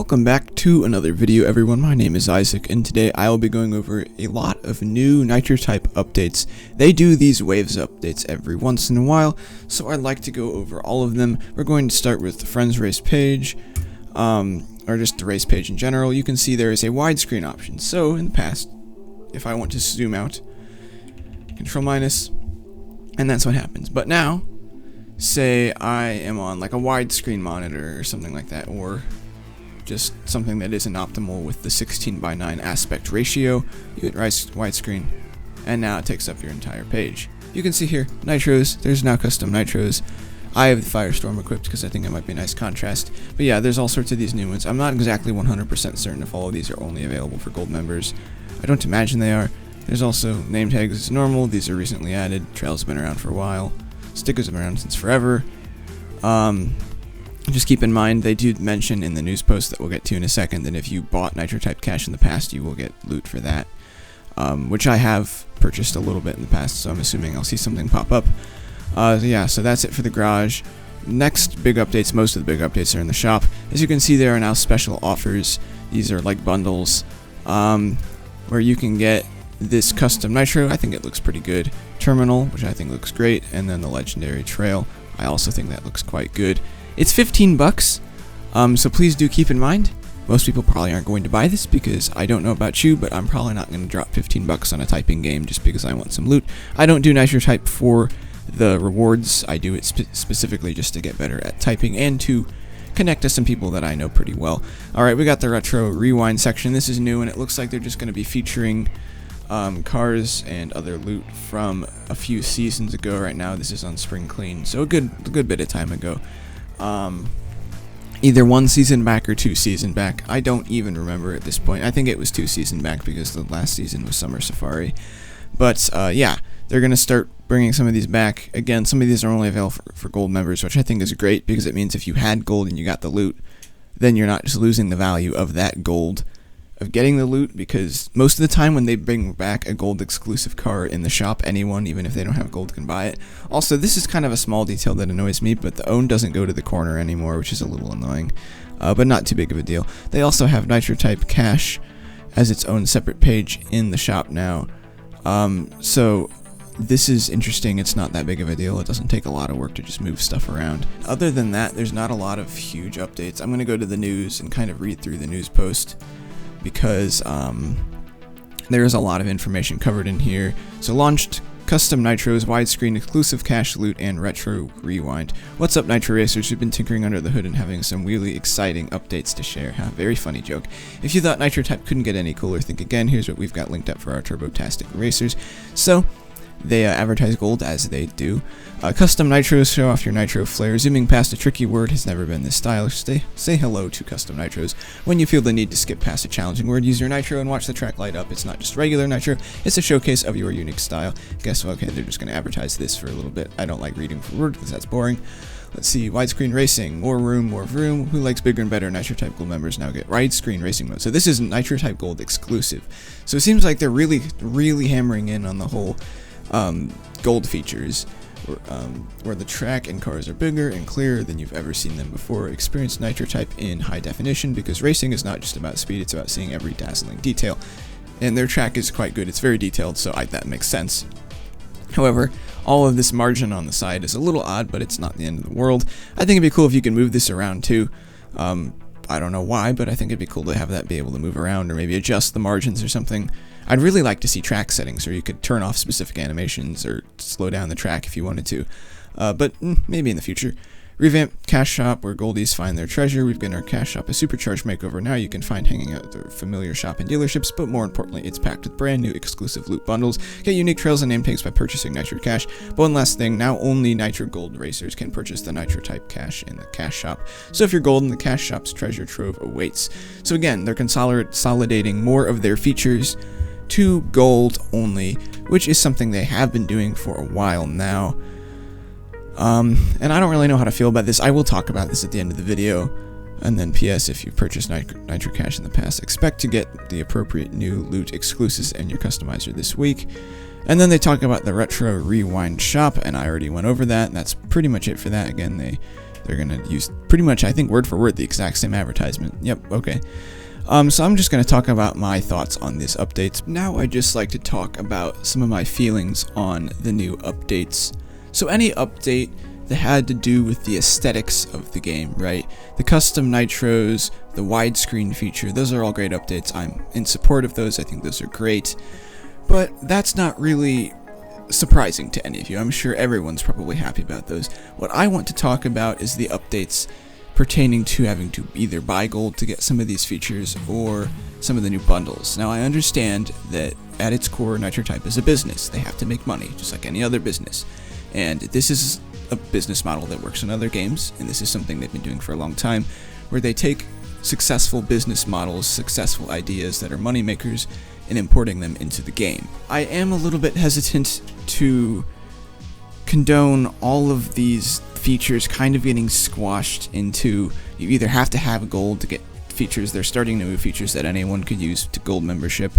Welcome back to another video, everyone. My name is Isaac, and today I will be going over a lot of new Nitro Type updates. They do these waves updates every once in a while, so I'd like to go over all of them. We're going to start with the Friends Race page, or just the race page in general. You can see there is a widescreen option. So in the past, if I want to zoom out, Control minus, and that's what happens. But now, say I am on like a widescreen monitor or something like that, or just something that isn't optimal with the 16:9 aspect ratio. You hit widescreen, and now it takes up your entire page. You can see here, nitros, there's now custom nitros. I have the Firestorm equipped because I think it might be a nice contrast. But yeah, there's all sorts of these new ones. I'm not exactly 100% certain if all of these are only available for gold members. I don't imagine they are. There's also name tags as normal. These are recently added. Trails have been around for a while. Stickers have been around since forever. Just keep in mind, they do mention in the news post that we'll get to in a second that if you bought Nitro Type cash in the past, you will get loot for that, which I have purchased a little bit in the past, so I'm assuming I'll see something pop up. Yeah, so that's it for the garage. Next big updates, most of the big updates are in the shop. As you can see, there are now special offers. These are like bundles, where you can get this custom nitro. I think it looks pretty good. Terminal, which I think looks great, and then the legendary trail. I also think that looks quite good. It's 15 bucks, so please do keep in mind, most people probably aren't going to buy this because I don't know about you, but I'm probably not going to drop 15 bucks on a typing game just because I want some loot. I don't do Nitro Type for the rewards. I do it specifically just to get better at typing and to connect to some people that I know pretty well. Alright, we got the Retro Rewind section. This is new, and it looks like they're just going to be featuring cars and other loot from a few seasons ago. Right now, this is on Spring Clean, so a good bit of time ago. Either 1 season back or 2 season back. I don't even remember at this point. I think it was 2 season back because the last season was Summer Safari. But yeah, they're going to start bringing some of these back. Again, some of these are only available for gold members, which I think is great because it means if you had gold and you got the loot, then you're not just losing the value of that gold of getting the loot, because most of the time when they bring back a gold exclusive car in the shop, anyone, even if they don't have gold, can buy it. Also, this is kind of a small detail that annoys me, but the own doesn't go to the corner anymore, which is a little annoying, but not too big of a deal. They also have Nitro Type Cash as its own separate page in the shop now, so this is interesting. It's not that big of a deal. It doesn't take a lot of work to just move stuff around. Other than that, there's not a lot of huge updates. I'm going to go to the news and kind of read through the news post, because there is a lot of information covered in here. So launched custom nitros, widescreen exclusive cache loot, and retro rewind. What's up, Nitro Racers? We've been tinkering under the hood and having some really exciting updates to share. Very funny joke. If you thought Nitro Type couldn't get any cooler, think again. Here's what we've got linked up for our Turbo-tastic racers. So they advertise gold, as they do. Custom nitros show off your nitro flair. Zooming past a tricky word has never been this stylish. Say hello to custom nitros. When you feel the need to skip past a challenging word, use your nitro and watch the track light up. It's not just regular nitro, it's a showcase of your unique style. Guess what? Okay, they're just going to advertise this for a little bit. I don't like reading for word because that's boring. Let's see, widescreen racing, more room, more vroom. Who likes bigger and better? Nitro Type Gold members now get widescreen racing mode. So this is Nitro Type Gold exclusive. So it seems like they're really hammering in on the whole gold features, where the track and cars are bigger and clearer than you've ever seen them before. Experience Nitro Type in high definition, because racing is not just about speed, it's about seeing every dazzling detail. And their track is quite good. It's very detailed, so that makes sense. However, all of this margin on the side is a little odd, but it's not the end of the world. I think it'd be cool if you can move this around too. I don't know why, but I think it'd be cool to have that be able to move around, or maybe adjust the margins or something. I'd really like to see track settings where you could turn off specific animations or slow down the track if you wanted to, but maybe in the future. Revamped Cash Shop, where goldies find their treasure. We've given our Cash Shop a supercharged makeover. Now you can find hanging out at the familiar shop and dealerships, but more importantly, it's packed with brand new exclusive loot bundles. Get unique trails and name tags by purchasing Nitro Cash. But one last thing, now only Nitro Gold racers can purchase the Nitro Type Cash in the Cash Shop. So if you're gold, the Cash Shop's treasure trove awaits. So again, they're consolidating more of their features to gold only, which is something they have been doing for a while now. And I don't really know how to feel about this. I will talk about this at the end of the video. And then PS, if you've purchased Nitro Cash in the past, expect to get the appropriate new loot exclusives and your customizer this week. And then they talk about the Retro Rewind shop, and I already went over that. That's pretty much it for that. Again, they They're going to use pretty much, I think, word for word, the exact same advertisement. Yep, okay. So I'm just going to talk about my thoughts on these updates. Now I'd just like to talk about some of my feelings on the new updates. So any update that had to do with the aesthetics of the game, right? The custom nitros, the widescreen feature, those are all great updates. I'm in support of those. I think those are great. But that's not really surprising to any of you. I'm sure everyone's probably happy about those. What I want to talk about is the updates pertaining to having to either buy gold to get some of these features or some of the new bundles. Now I understand that at its core, Nitro Type is a business. They have to make money, just like any other business. And this is a business model that works in other games, and this is something they've been doing for a long time, where they take successful business models, successful ideas that are money makers, and importing them into the game. I am a little bit hesitant to condone all of these features kind of getting squashed into you either have to have gold to get features. They're starting to move features that anyone could use to gold membership,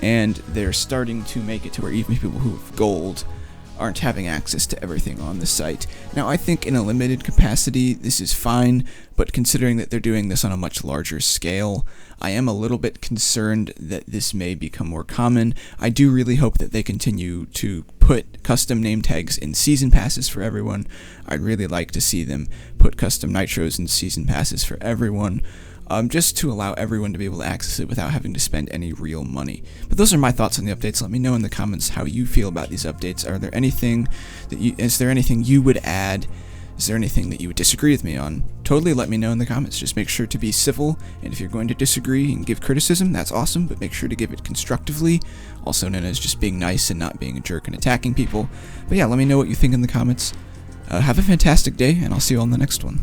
and they're starting to make it to where even people who have gold aren't having access to everything on the site. Now, I think in a limited capacity, this is fine, but considering that they're doing this on a much larger scale, I am a little bit concerned that this may become more common. I do really hope that they continue to put custom name tags in season passes for everyone. I'd really like to see them put custom nitros in season passes for everyone. Just to allow everyone to be able to access it without having to spend any real money. But those are my thoughts on the updates. Let me know in the comments how you feel about these updates. Is there anything you would add? Is there anything that you would disagree with me on? Totally let me know in the comments. Just make sure to be civil, and if you're going to disagree and give criticism, that's awesome, but make sure to give it constructively, also known as just being nice and not being a jerk and attacking people. But yeah, let me know what you think in the comments. Have a fantastic day, and I'll see you on the next one.